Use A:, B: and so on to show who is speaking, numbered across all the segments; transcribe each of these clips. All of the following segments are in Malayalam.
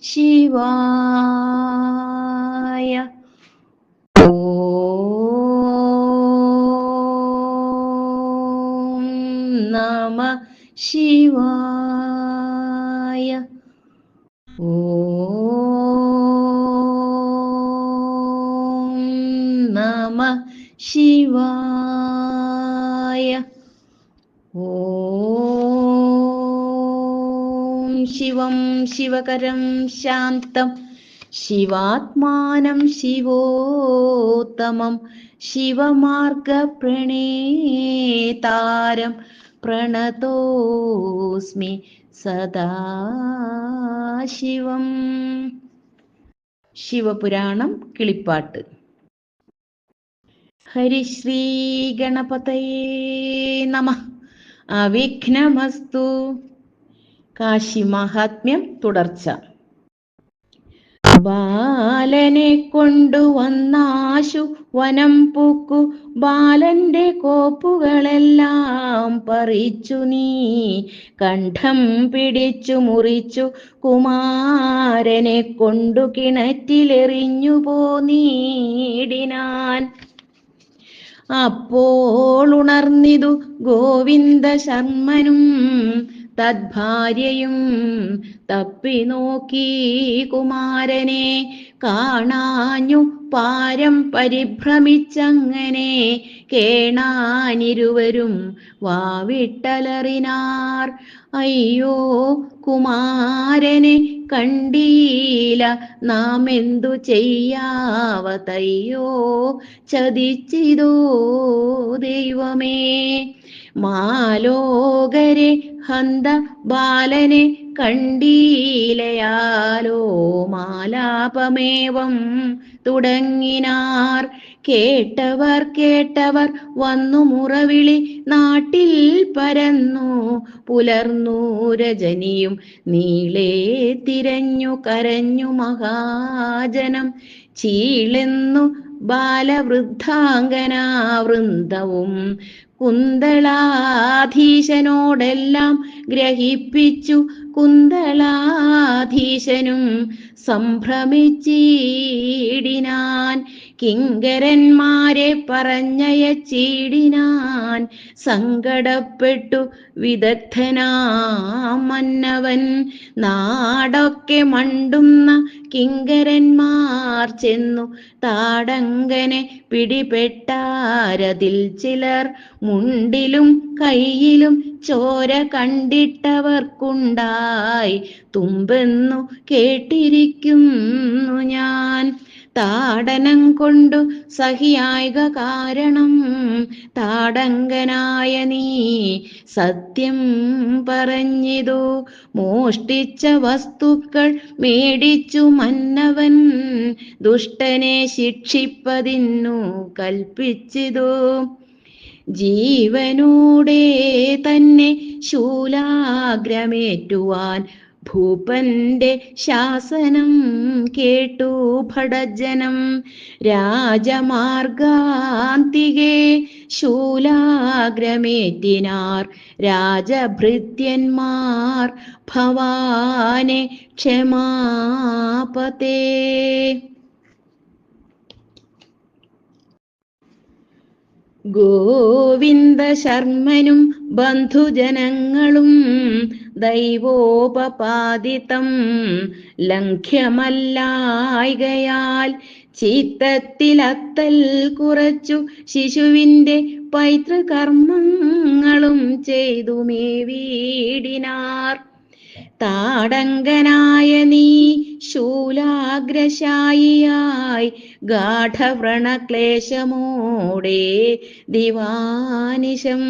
A: ശിവായ. ഓം നമഃ ശിവായ. ഓം നമഃ ശിവായ. ഓം ശിവം ശിവകരം ശാന്തം ശിവാത്മാനം ശിവോത്തമം ശിവമാർഗപ്രണേതാരം പ്രണതോസ്മി സദാശിവം. ശിവപുരാണം കിളിപ്പാട്ട്. ഹരിശ്രീ ഗണപതയേ നമഃ. അവിഘ്നമസ്തു. കാശി മഹാത്മ്യം തുടർച്ച. ബാലനെ കൊണ്ടുവന്നാശു വനം പൂക്കു ബാലന്റെ കോപ്പുകളെല്ലാം പറിച്ചു നീ കണ്ഠം പിടിച്ചു മുറിച്ചു കുമാരനെ കൊണ്ടു കിണറ്റിലെറിഞ്ഞു പോന്നീടിനാൻ. അപ്പോൾ ഉണർന്നിതു ഗോവിന്ദ ശർമ്മനും തദ്ഭാര്യയും തപ്പി നോക്കി കുമാരനെ കാണാഞ്ഞു പാരം പരിഭ്രമിച്ചങ്ങനെ കേണാനിരുവരും വാവിട്ടലറിനാർ. അയ്യോ കുമാരനെ കണ്ടീല നാം എന്തു ചെയ്യാവതയ്യോ ചതിച്ചിതോ ദൈവമേ. മാലോകരെ ഹന്ത ബാലനെ കണ്ടീലയാലോ മാലാപമേവം തുടങ്ങിനാർ. കേട്ടവർ വന്നു മുറവിളി നാട്ടിൽ പരന്നു പുലർന്നു രജനിയും നീളെ തിരഞ്ഞു കരഞ്ഞു മഹാജനം. ചീളെന്നു ബാലവൃദ്ധാംഗനാവൃന്ദവും കുന്തളാധീശനോടെല്ലാം ഗ്രഹിപ്പിച്ചു കുന്തളാധീശനും സംഭ്രമിച്ചീടിനാൻ. കിങ്കരന്മാരെ പറഞ്ഞയച്ചീടിനാൻ സങ്കടപ്പെട്ടു വിദഗ്ധനാം മന്നവൻ. നാടൊക്കെ മണ്ടുന്ന കിങ്കരന്മാർ ചെന്നു താടങ്കനെ പിടിപെട്ടാരതിൽ ചിലർ. മുണ്ടിലും കയ്യിലും ചോര കണ്ടിട്ടവർക്കുണ്ടായി തുമ്പെന്നു കേട്ടിരിക്കുന്നു ഞാൻ. താടനം കൊണ്ടു സഹിയായക കാരണം താടങ്കനായ നീ സത്യം പറഞ്ഞിതു. മോഷ്ടിച്ച വസ്തുക്കൾ മേടിച്ചു മന്നവൻ ദുഷ്ടനെ ശിക്ഷിപ്പതിന്നു കൽപ്പിച്ചിതു. ജീവനോടെ തന്നെ ശൂലാഗ്രമേറ്റുവാൻ ഭൂപന്റെ ശാസനം കേട്ടു ഭടജനം. രാജമാർഗാന്തികെ ശൂലാഗ്രമേറ്റിനാർ രാജഭൃത്യന്മാർ ഭവാനെ ക്ഷമാപതേ. ഗോവിന്ദ ശർമ്മനും ബന്ധുജനങ്ങളും ദൈവോപപാദിതം ലംഘ്യമല്ലായ്കയാൽ ചിത്തത്തിലത്തൽ കുറച്ചു ശിശുവിൻ്റെ പൈതൃകർമ്മങ്ങളും ചെയ്തുമേവീടിനാർ. താടങ്കനായ നീ ശൂലാഗ്രശായിയായി ഗാഠവ്രണക്ലേശമോടെ ദിവാനിശം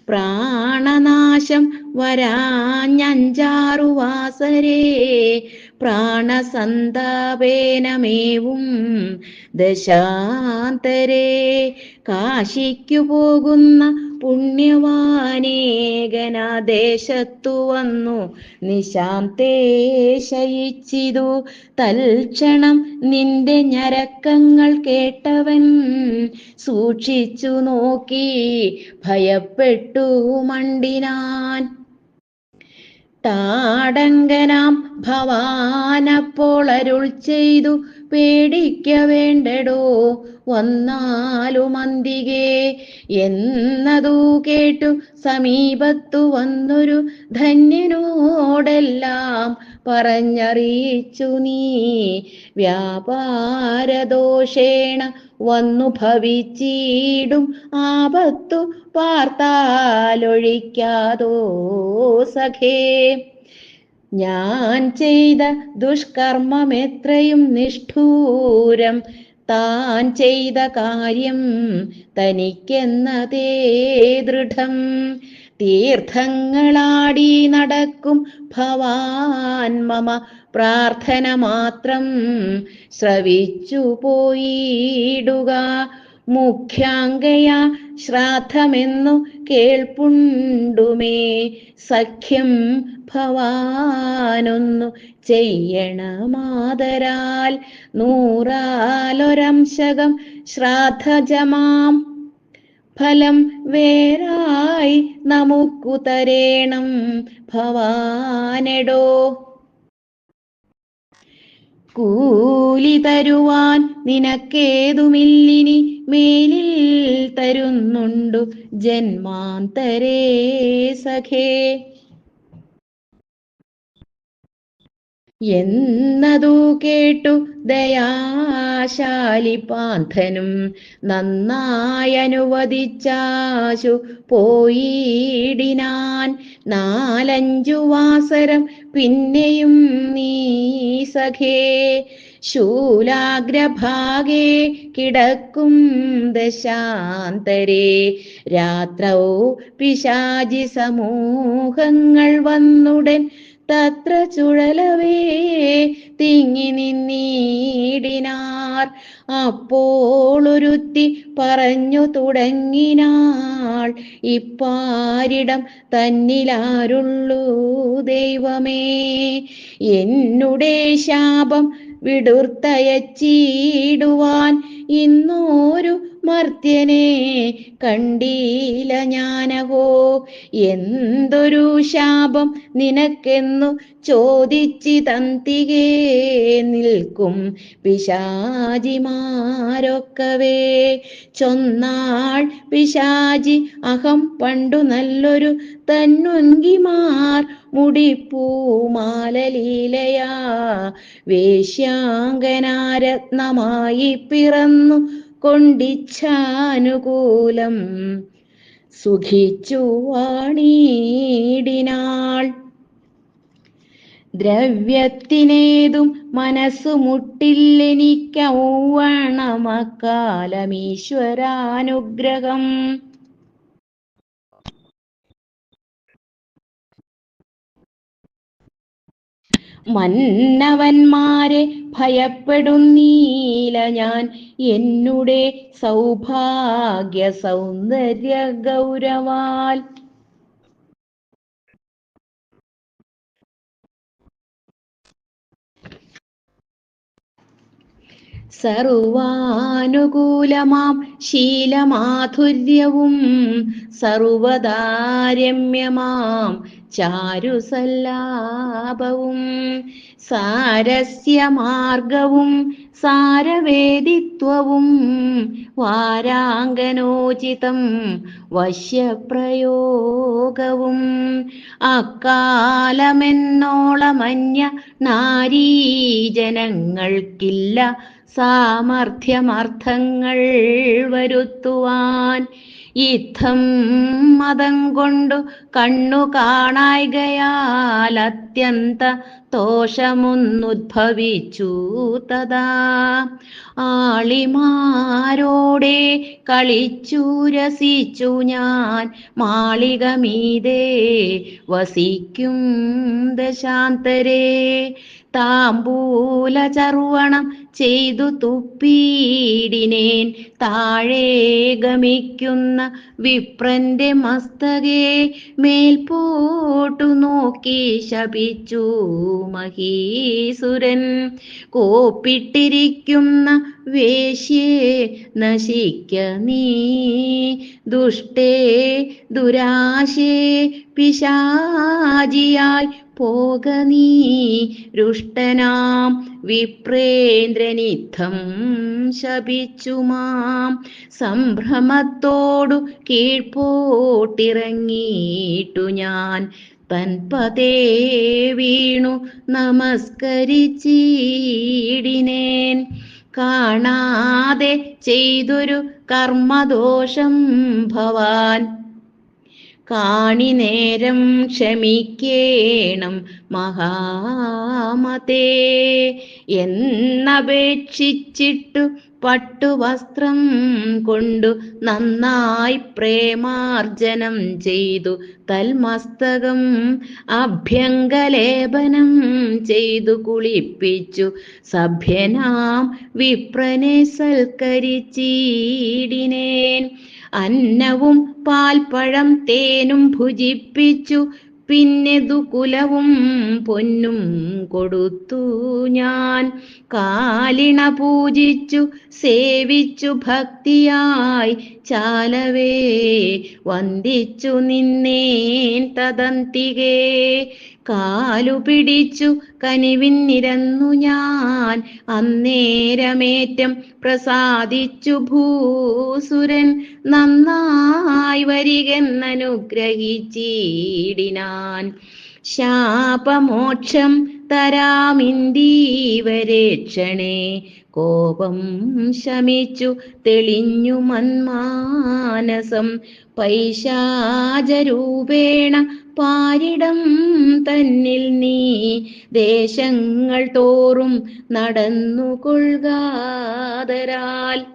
A: പ്രാണനാശം വരാഞ്ഞഞ്ചാറു വാസരേ പ്രാണസന്താപേനമേവും ദശാന്തരേ. കാശിക്കു പോകുന്ന പുണ്യവാനേകനാദേശത്തു വന്നു നിശാന്തേ ശയിച്ചിതു. തൽക്ഷണം നിന്റെ ഞരക്കങ്ങൾ കേട്ടവൻ സൂക്ഷിച്ചു നോക്കി ഭയപ്പെട്ടു മണ്ടിനാൻ. താടങ്കനാം ഭവാനപ്പോൾ അരുൾ ചെയ്തു, പേടിക്ക വേണ്ടടോ വന്നാലുമന്തികേ എന്നതു കേട്ടു സമീപത്തു വന്നൊരു ധന്യനോടെല്ലാം പറഞ്ഞറിയിച്ചു നീ. വ്യാപാരദോഷേണ വന്നു ഭവിച്ചിടും ആപത്തു പാർത്താലൊഴിക്കാതോ സഖേ. ഞാൻ ചെയ്ത ദുഷ്കർമ്മമെത്രയും നിഷ്ഠൂരം, താൻ ചെയ്ത കാര്യം തനിക്കെന്നതേ ദൃഢം. തീർത്ഥങ്ങളാടി നടക്കും ഭവാൻ മമ പ്രാർത്ഥന മാത്രം ശ്രവിച്ചു പോയിടുക. മുഖ്യാംഗയാ ശ്രാദ്ധമെന്നു കേൾപ്പുണ്ടുമേ, സഖ്യം ഭവാനൊന്നു ചെയ്യണമാദരാൽ. 100 ശ്രാദ്ധജമാം ഫലം വേറായി നമുക്കു തരേണം ഭവാനെടോ. കൂലി തരുവാൻ നിനക്കേതുമില്ലിനി മേലിൽ തരുന്നുണ്ടു ജന്മാന്തരേ സഖേ. എന്നതു കേട്ടു ദയാശാലി പാന്തനും നന്നായനുവദിച്ചാശു പോയിടിനാൻ. 4-5 വാസരം പിന്നെയും നീ സഖേ ശൂലാഗ്രഭാഗേ കിടക്കും ദശാന്തരേ. രാത്രൗ പിശാചി സമൂഹങ്ങൾ വന്നുടൻ തത്ര ചുഴലവേ തിങ്ങി നിന്നീടിനാർ. അപ്പോൾ ഒരുത്തി പറഞ്ഞു തുടങ്ങിനാൾ, ഇപ്പാരിടം തന്നിലാരുള്ളൂ ദൈവമേ. എന്നുടെ ശാപം വിടുർത്തയച്ചിടുവാൻ ഇന്നോരു മർത്യനെ കണ്ടീല ഞാനഹോ. എന്തൊരു ശാപം നിനക്കെന്നു ചോദിച്ചിതന്തികേ നിൽക്കും പിശാചിമാരൊക്കവേ. ചൊന്നാൾ പിശാചി, അഹം പണ്ടു നല്ലൊരു തന്നുൻകിമാർ മുടിപ്പൂമാലലീലയാ വേശ്യാങ്കനാരത്നമായി പിറന്നു കൊണ്ടിച്ഛാനുകൂലം സുഖിച്ചു വാണിടിനാൾ. ദ്രവ്യത്തിനേതും മനസ്സു മുട്ടില്ലെനിക്കൗവണമക്കാലമീശ്വരാനുഗ്രഹം. മന്നവന്മാരെ ഭയപ്പെടുന്നീല ഞാൻ, എന്നുടെ സൗഭാഗ്യ സൗന്ദര്യ ഗൗരവാൽ. സർവാനുകൂലമാം ശീലമാധുര്യവും സർവദാരമ്യമാം ചാരുസല്ലാപവും സാരസ്യമാർഗവും സാരവേദിത്വവും വാരാങ്കനോചിതം വശ്യപ്രയോഗവും അക്കാലമെന്നോളമന്യ നാരീജനങ്ങൾക്കില്ല സാമർഥ്യമർത്ഥങ്ങൾ വരുത്തുവാൻ. യുദ്ധം മതം കൊണ്ടു കണ്ണു കാണായ്കയാൽ അത്യന്ത ദോഷമൊന്നുദ്ഭവിച്ചു തഥാ. ആളിമാരോടെ കളിച്ചു രസിച്ചു ഞാൻ മാളിക മീതേ വസിക്കും ദശാന്തരേ. താമ്പൂല ചർവണം ചെയ്തു തുപ്പീടിനേൻ താഴെ ഗമിക്കുന്ന വിപ്രന്റെ മസ്തകേ മേൽപോട്ടു നോക്കി ശപിച്ചു മഹീസുരൻ. കോപ്പിട്ടിരിക്കുന്ന വേശ്യേ നശിക്ക നീ, ദുഷ്ടേ ദുരാശേ പിശാചിയായി പോക നീ. രുഷ്ടനാം വിപ്രേന്ദ്രനിദ്ധം ശപിച്ചു മാം, സംഭ്രമത്തോടു കീഴ്പോട്ടിറങ്ങിയിട്ടു ഞാൻ തൻപതേ വീണു നമസ്കരിച്ചിടിനേൻ. കാണാതെ ചെയ്തൊരു കർമ്മദോഷം ഭവാൻ, കാണി നേരം ക്ഷമിക്കേണം മഹാമതേ. എന്നപേക്ഷിച്ചിട്ടു പട്ടുവസ്ത്രം കൊണ്ടു നന്നായി പ്രേമാർജനം ചെയ്തു തൽമസ്തകം അഭ്യംഗലേപനം ചെയ്തു കുളിപ്പിച്ചു സഭ്യനാം വിപ്രനെ സൽക്കരിച്ചിടിനേൻ. അന്നവും പാൽപ്പഴം തേനും ഭുജിപ്പിച്ചു പിന്നെ ദുകുലവും പൊന്നും കൊടുത്തു ഞാൻ. കാലിണ പൂജിച്ചു സേവിച്ചു ഭക്തിയായി ചാലവേ വന്ദിച്ചു നിന്നേൻ തദന്തികേ. കാലു പിടിച്ചു കനിവിന്നിരന്നു ഞാൻ അന്നേരമേറ്റം പ്രസാദിച്ചു ഭൂസുരൻ. നന്നായി വരികെന്നനുഗ്രഹിച്ചിടിനാൻ. ശാപമോക്ഷം തരാമിന്ദീവരേക്ഷണേ, കോപം ശമിച്ചു തെളിഞ്ഞു മന്മാനസം. പൈശാചരൂപേണ പാരിടം തന്നിൽ നീ ദേശങ്ങൾ തോറും നടന്നുകൊള്ളുകാതരാൽ.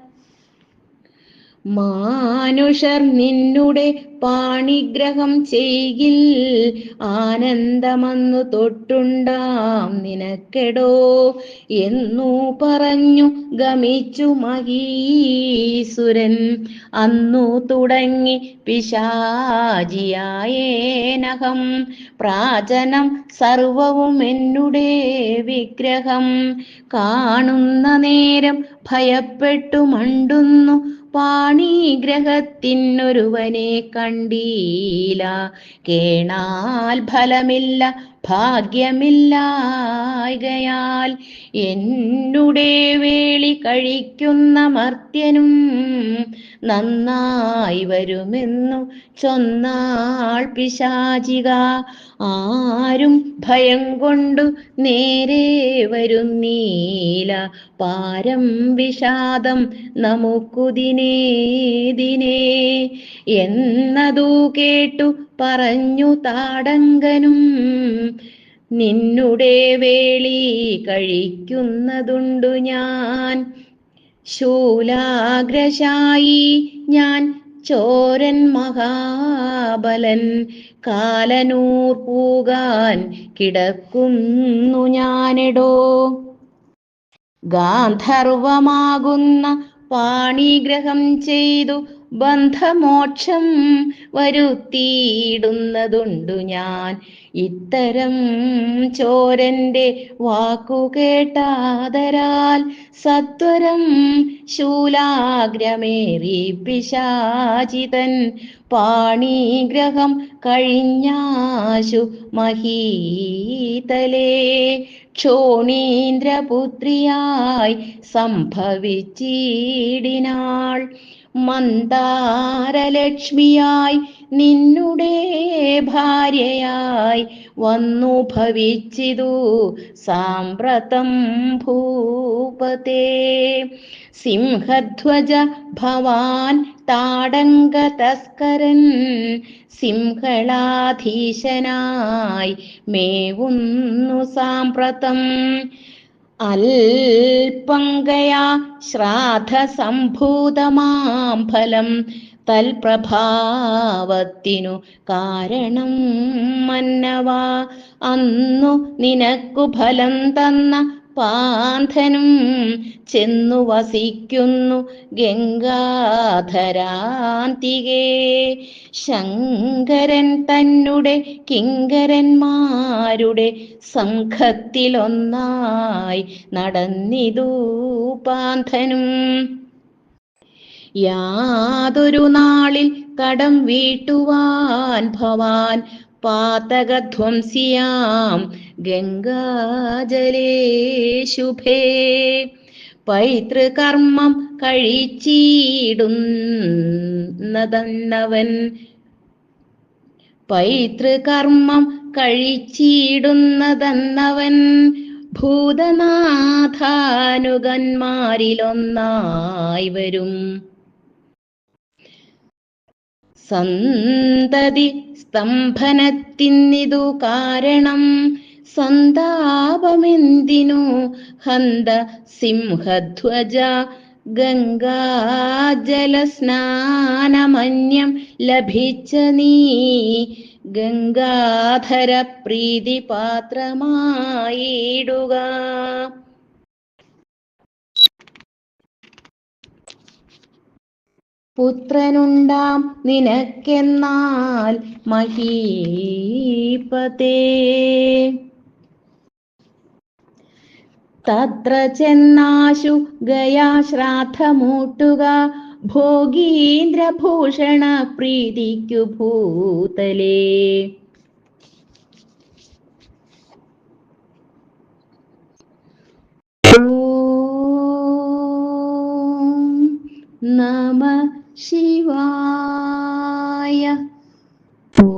A: മാനുഷർ നിന്നുടെ പാണിഗ്രഹം ചെയ്യിൽ ആനന്ദമന്നു തൊട്ടുണ്ടാം നിനക്കെടോ എന്നു പറഞ്ഞു ഗമിച്ചു മഹീസുരൻ. അന്നു തുടങ്ങി പിശാചിയായേനഹം, പ്രാചനം സർവവും എന്നുടെ വിഗ്രഹം. കാണുന്ന നേരം ഭയപ്പെട്ടു മണ്ടുന്നു പാണിഗ്രഹത്തിനൊരുവനെ കണ്ടീല. കേണാൽ ഫലമില്ല ഭാഗ്യമില്ലായ്കയാൽ, എന്നുടെ വേളി കഴിക്കുന്ന മർത്യനും നന്നായി വരുമെന്നു ചൊന്നാൾ പിശാചിക. ആരും ഭയം കൊണ്ടു നേരെ വരുന്നീല, പാരം വിഷാദം നമുക്കുദിനേ ദിനേ എന്നതു കേട്ടു പറഞ്ഞു താടങ്കനും. നിന്നുടെ വേളി കഴിക്കുന്നതുണ്ടു ഞാൻ, ശൂലാഗ്രശായി ഞാൻ ചോരൻ മഹാബലൻ. കാലനൂർ പൂകാൻ കിടക്കുന്നു ഞാനെടോ, ഗാന്ധർവമാകുന്ന പാണിഗ്രഹം ചെയ്തു ബന്ധമോക്ഷം വരുത്തിയിടുന്നതുണ്ടു ഞാൻ. ഇത്തരം ചോരന്റെ വാക്കു കേട്ടാദരാൽ സത്വരം ശൂലാഗ്രമേറി പിശാചിതൻ പാണിഗ്രഹം കഴിഞ്ഞാശു മഹീതലേ. ക്ഷോണീന്ദ്രപുത്രിയായി സംഭവിച്ചിടിനാൾ, മന്ദാരലക്ഷ്മിയായി നിന്നുടെ ഭാര്യയായി വന്നു ഭവിച്ചിതു സാമ്പ്രതം ഭൂപതേ. സിംഹധ്വജ ഭവാൻ താടങ്ക തസ്കരൻ, സിംഹളാധീശനായി മേവുന്നു സാമ്പ്രതം. അൽപങ്കയാ ശ്രാദ്ധ സംഭൂതമാം ഫലം, തൽപ്രഭാവത്തിനു കാരണം മന്നവാ. അന്നു നിനക്കു ഫലം തന്ന പാന്തനും ചെന്നു വസിക്കുന്നു ഗംഗാധരാന്തികേ. ശങ്കരൻ തന്നെ കിങ്കരന്മാരുടെ സംഘത്തിലൊന്നായി നടന്നിതു പാന്തനും. യാതൊരു നാളിൽ കടം വീട്ടുവാൻ ഭവാൻ പാതകധ്വംസിയാം ഗംഗാജലേ ശുഭേ. പൈതൃകർമ്മം കഴിച്ചിടുന്നതന്നവൻ ഭൂതനാഥാനുഗന്മാരിലൊന്നായി വരും. സന്തതി സ്തംഭനത്തിന്നിതു കാരണം സന്താപമെന്തിനു ഹന്ത സിംഹധ്വജ. ഗംഗാജലസ്നാനമന്യം ലഭിച്ച നീ ഗംഗാധര പ്രീതി പാത്രമായിടുക. പുത്രനുണ്ടാം നിനക്കെന്നാൽ മഹീപതേ. തത്ര ചെന്നാശു ഗയാശ്രാദ്ധമൂട്ടുക ഭോഗീന്ദ്രഭൂഷണ പ്രീതിക്കു ഭൂതലേ. നമ ശിവായ. ഓം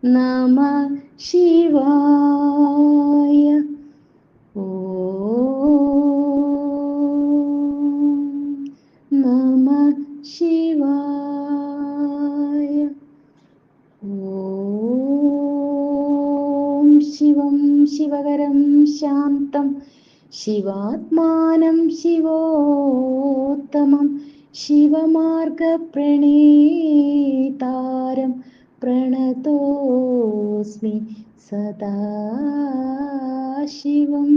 A: നമ ശിവായ. ഓം നമ ശിവായ. ഓം ശിവം ശിവകരം ശാന്തം ശിവാത്മാനം ശിവോത്തമം ശിവമാർഗപ്രണേതാരം പ്രണതോസ്മി സദാശിവം.